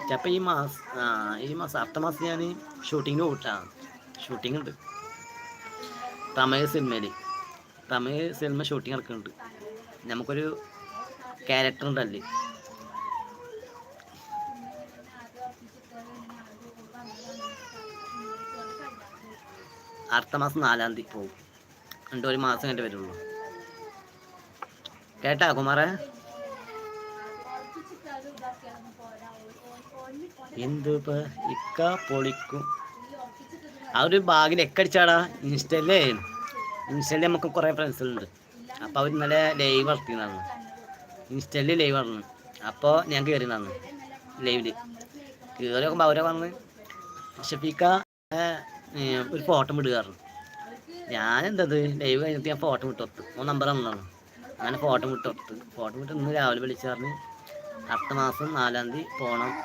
ചിലപ്പോൾ ഈ മാസം അടുത്ത മാസം ഞാൻ ഷൂട്ടിങ്ങിന് പോയിട്ടാണ്. ഷൂട്ടിംഗ് ഉണ്ട് തമിഴ് സിനിമ ഷൂട്ടിങ് നടക്കുന്നുണ്ട്. നമുക്കൊരു ക്യാരക്ടർ ഉണ്ടല്ലേ, അടുത്ത മാസം 4-ാം തീയതി പോകും. ഒരു മാസം കഴിഞ്ഞിട്ട് വരുള്ളൂ. കേട്ടാ കുമാറേ? എന്തുപ്പ ഇക്ക പൊളിക്കും. ആ ഒരു ബാഗിൽ എക്കടിച്ചാടാ. ഇൻസ്റ്റയില് നമുക്ക് കുറേ ഫ്രണ്ട്സുകളുണ്ട്. അപ്പോൾ അവർ ഇന്നലെ ലൈവ് നടത്തിയതാണ്. ഇൻസ്റ്റയിൽ ലൈവ് നടന്നു. അപ്പോൾ ഞാൻ കയറി നടന്നു ലൈവിൽ. കയറി നോക്കുമ്പോൾ അവരെ വന്ന് ഷഫീക്ക ഒരു ഫോട്ടോ വിടുകയായിരുന്നു. ഞാനെന്തത് ലൈവ് കഴിഞ്ഞിട്ട് ഞാൻ ഫോട്ടോ വിട്ടൊത്ത് നമ്പർ തന്നതാണ്. അങ്ങനെ ഫോട്ടോ വിട്ടൊത്ത് ഇന്ന് രാവിലെ വിളിച്ചു പറഞ്ഞ് അടുത്ത മാസം 4-ാം തീയതി പോകണം.